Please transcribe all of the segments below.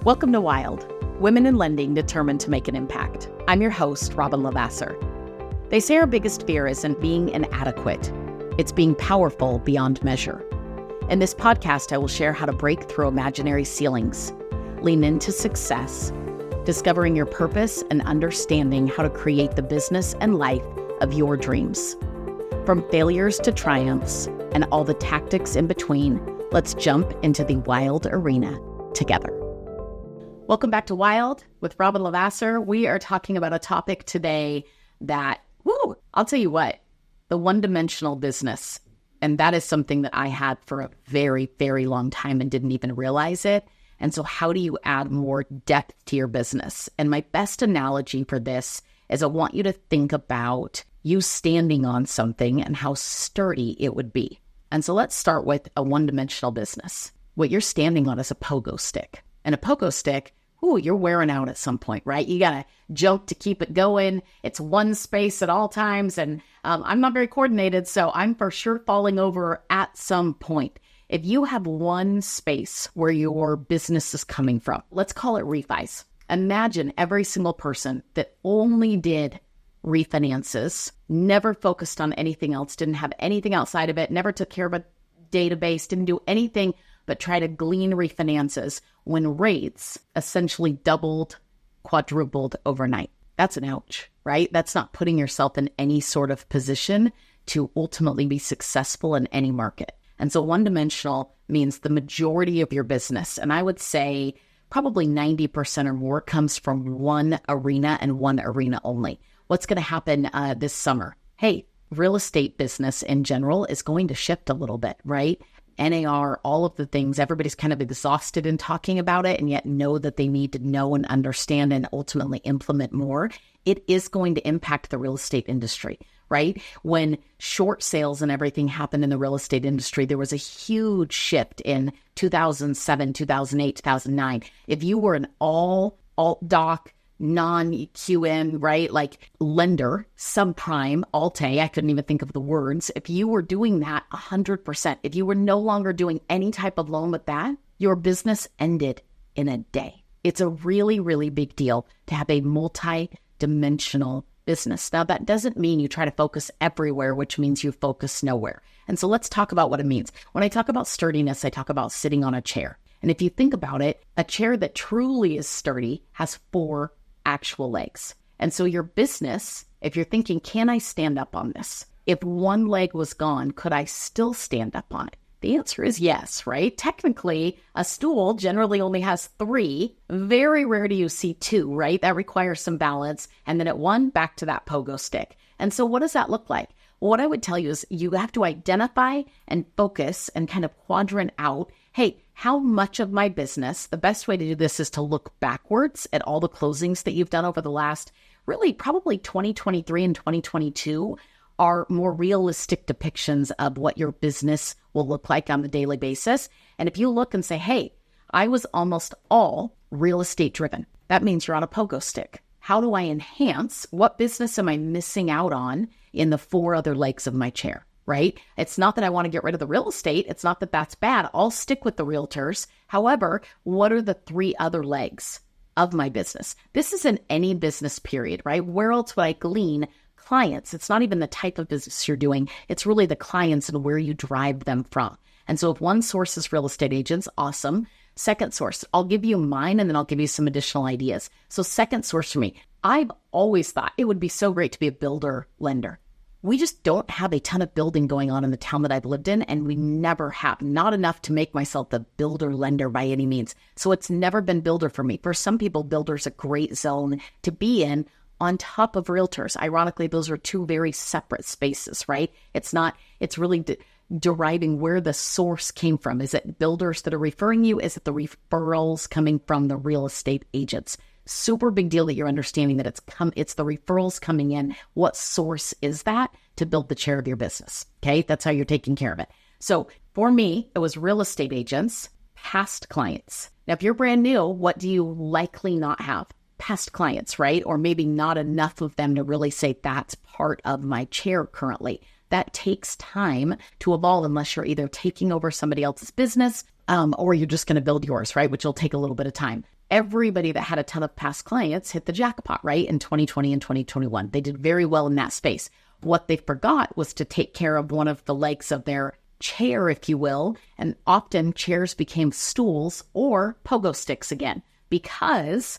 Welcome to Wild, Women in Lending Determined to Make an Impact. I'm your host, Robyn LaVassaur. They say our biggest fear isn't being inadequate. It's being powerful beyond measure. In this podcast, I will share how to break through imaginary ceilings, lean into success, discovering your purpose, and understanding how to create the business and life of your dreams. From failures to triumphs and all the tactics in between, let's jump into the wild arena together. Welcome back to Wild with Robyn LaVassaur. We are talking about a topic today that, I'll tell you what, the one-dimensional business. And that is something that I had for a very, very long time and didn't even realize it. And so how do you add more depth to your business? And my best analogy for this is I want you to think about you standing on something and how sturdy it would be. And so let's start with a one-dimensional business. What you're standing on is a pogo stick. And a pogo stick, you're wearing out at some point, right? You got to jump to keep it going. It's one space at all times. And I'm not very coordinated, so I'm for sure falling over at some point. If you have one space where your business is coming from, let's call it refis. Imagine every single person that only did refinances, never focused on anything else, didn't have anything outside of it, never took care of a database, didn't do anything but try to glean refinances when rates essentially doubled, quadrupled overnight. That's an ouch, right? That's not putting yourself in any sort of position to ultimately be successful in any market. And so one-dimensional means the majority of your business, and I would say probably 90% or more, comes from one arena and one arena only. What's going to happen this summer? Hey, real estate business in general is going to shift a little bit, right? NAR, all of the things, everybody's kind of exhausted in talking about it and yet know that they need to know and understand and ultimately implement more. It is going to impact the real estate industry, right? When short sales and everything happened in the real estate industry, there was a huge shift in 2007, 2008, 2009. If you were an all alt-doc, non-QM, right? Like lender, subprime, Alt-A, I couldn't even think of the words. If you were doing that 100%, if you were no longer doing any type of loan with that, your business ended in a day. It's a really, really big deal to have a multi-dimensional business. Now, that doesn't mean you try to focus everywhere, which means you focus nowhere. And so let's talk about what it means. When I talk about sturdiness, I talk about sitting on a chair. And if you think about it, a chair that truly is sturdy has 4 actual legs. And so your business, if you're thinking, can I stand up on this? If one leg was gone, could I still stand up on it? The answer is yes, right? Technically, a stool generally only has 3. Very rare do you see 2, right? That requires some balance. And then at 1, back to that pogo stick. And so what does that look like? Well, what I would tell you is you have to identify and focus and kind of quadrant out, hey, how much of my business, the best way to do this is to look backwards at all the closings that you've done over the last, really probably 2023 and 2022 are more realistic depictions of what your business will look like on a daily basis. And if you look and say, hey, I was almost all real estate driven, that means you're on a pogo stick. How do I enhance? What business am I missing out on in the 4 other legs of my chair? Right? It's not that I want to get rid of the real estate. It's not that that's bad. I'll stick with the realtors. However, what are the 3 other legs of my business? This is in any business period, right? Where else would I glean clients? It's not even the type of business you're doing. It's really the clients and where you drive them from. And so if one source is real estate agents, awesome. Second source, I'll give you mine and then I'll give you some additional ideas. So second source for me, I've always thought it would be so great to be a builder lender. We just don't have a ton of building going on in the town that I've lived in, and we never have. Not enough to make myself the builder lender by any means. So it's never been builder for me. For some people, builder's a great zone to be in on top of realtors. Ironically, those are 2 very separate spaces, right? It's really deriving where the source came from. Is it builders that are referring you? Is it the referrals coming from the real estate agents? Super big deal that you're understanding that it's the referrals coming in. What source is that to build the chair of your business? Okay, that's how you're taking care of it. So for me, it was real estate agents, past clients. Now, if you're brand new, what do you likely not have? Past clients, right? Or maybe not enough of them to really say that's part of my chair currently. That takes time to evolve unless you're either taking over somebody else's business or you're just going to build yours, right? Which will take a little bit of time. everybody that had a ton of past clients hit the jackpot, right? In 2020 and 2021. They did very well in that space. What they forgot was to take care of one of the legs of their chair, if you will. And often chairs became stools or pogo sticks again, because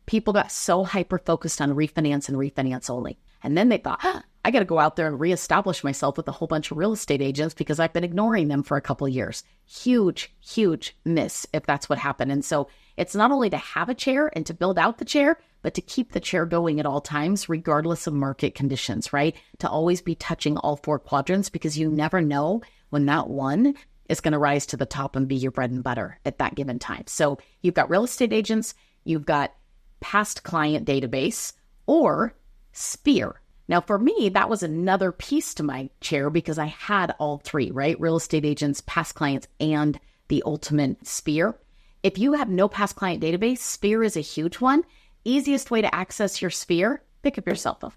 people got so hyper-focused on refinance and refinance only. And then they thought, I got to go out there and reestablish myself with a whole bunch of real estate agents because I've been ignoring them for a couple of years. Huge, huge miss if that's what happened. And so it's not only to have a chair and to build out the chair, but to keep the chair going at all times, regardless of market conditions, right? To always be touching all four quadrants, because you never know when that one is going to rise to the top and be your bread and butter at that given time. So you've got real estate agents, you've got past client database, or sphere. Now, for me, that was another piece to my chair because I had all three, right? Real estate agents, past clients, and the ultimate sphere. If you have no past client database, sphere is a huge one. Easiest way to access your sphere, pick up your cell phone,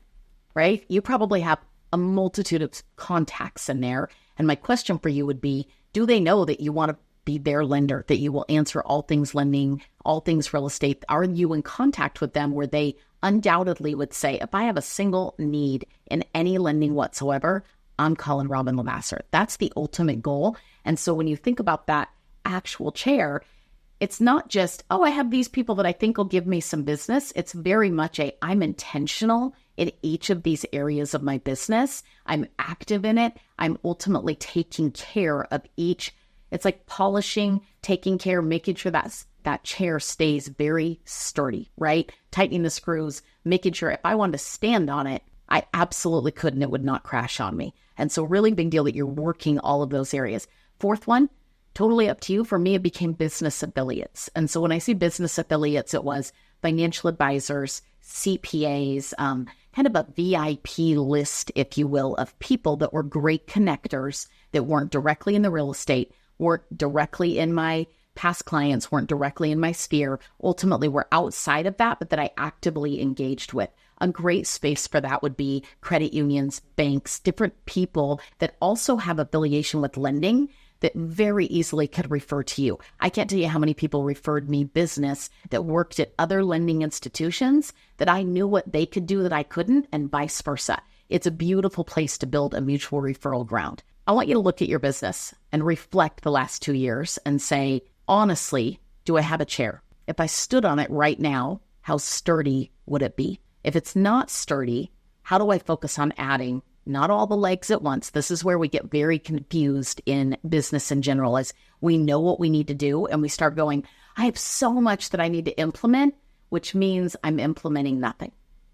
right? You probably have a multitude of contacts in there. And my question for you would be, do they know that you want to be their lender, that you will answer all things lending, all things real estate? Are you in contact with them where they undoubtedly would say, if I have a single need in any lending whatsoever, I'm calling Robyn LaVassaur. That's the ultimate goal. And so when you think about that actual chair, it's not just, oh, I have these people that I think will give me some business. It's very much I'm intentional in each of these areas of my business. I'm active in it. I'm ultimately taking care of each. It's like polishing, taking care, making sure that chair stays very sturdy, right? Tightening the screws, making sure if I wanted to stand on it, I absolutely could and it would not crash on me. And so really big deal that you're working all of those areas. Fourth one, totally up to you. For me, it became business affiliates. And so when I see business affiliates, it was financial advisors, CPAs, kind of a VIP list, if you will, of people that were great connectors that weren't directly in the real estate, weren't directly in my past clients, weren't directly in my sphere, ultimately were outside of that, but that I actively engaged with. A great space for that would be credit unions, banks, different people that also have affiliation with lending that very easily could refer to you. I can't tell you how many people referred me business that worked at other lending institutions that I knew what they could do that I couldn't, and vice versa. It's a beautiful place to build a mutual referral ground. I want you to look at your business and reflect the last 2 years and say, honestly, do I have a chair? If I stood on it right now, how sturdy would it be? If it's not sturdy, how do I focus on adding not all the legs at once? This is where we get very confused in business in general, as we know what we need to do and we start going, I have so much that I need to implement, which means I'm implementing nothing.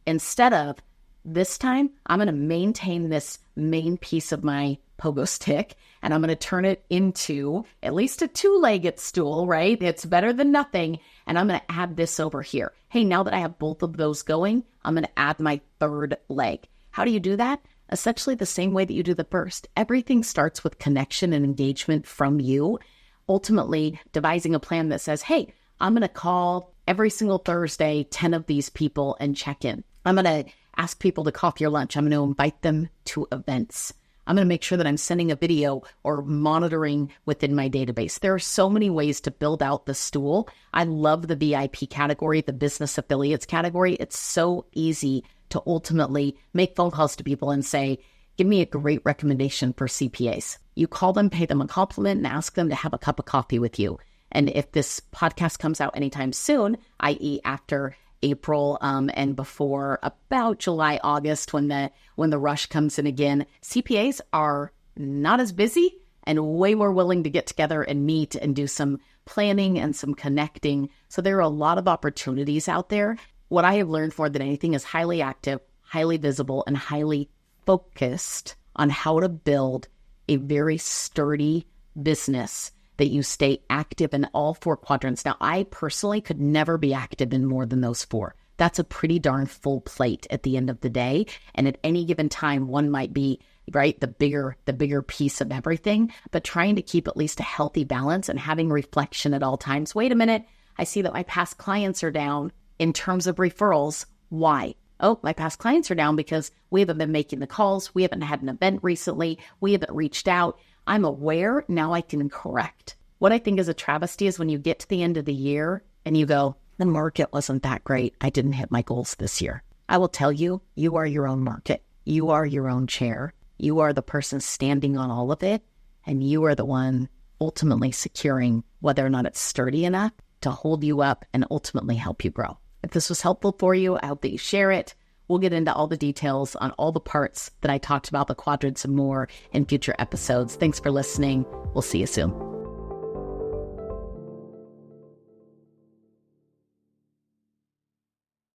Instead of, this time, I'm going to maintain this main piece of my pogo stick and I'm going to turn it into at least a two-legged stool, right? It's better than nothing. And I'm going to add this over here. Hey, now that I have both of those going, I'm going to add my third leg. How do you do that? Essentially the same way that you do the first. Everything starts with connection and engagement from you, ultimately devising a plan that says, hey, I'm going to call every single Thursday 10 of these people and check in. I'm going to ask people to coffee or lunch. I'm going to invite them to events. I'm going to make sure that I'm sending a video or monitoring within my database. There are so many ways to build out the stool. I love the VIP category, the business affiliates category. It's so easy to ultimately make phone calls to people and say, give me a great recommendation for CPAs. You call them, pay them a compliment, and ask them to have a cup of coffee with you. And if this podcast comes out anytime soon, i.e. after April and before about July, August, when the rush comes in again, CPAs are not as busy and way more willing to get together and meet and do some planning and some connecting. So there are a lot of opportunities out there. What I have learned more than anything is highly active, highly visible, and highly focused on how to build a very sturdy business that you stay active in all four quadrants. Now, I personally could never be active in more than those four. That's a pretty darn full plate at the end of the day. And at any given time, one might be, right, the bigger piece of everything, but trying to keep at least a healthy balance and having reflection at all times. Wait a minute, I see that my past clients are down in terms of referrals. Why? Oh, my past clients are down because we haven't been making the calls. We haven't had an event recently. We haven't reached out. I'm aware. Now I can correct. What I think is a travesty is when you get to the end of the year and you go, the market wasn't that great. I didn't hit my goals this year. I will tell you, you are your own market. You are your own chair. You are the person standing on all of it. And you are the one ultimately securing whether or not it's sturdy enough to hold you up and ultimately help you grow. If this was helpful for you, I hope that you share it. We'll get into all the details on all the parts that I talked about, the quadrants and more, in future episodes. Thanks for listening. We'll see you soon.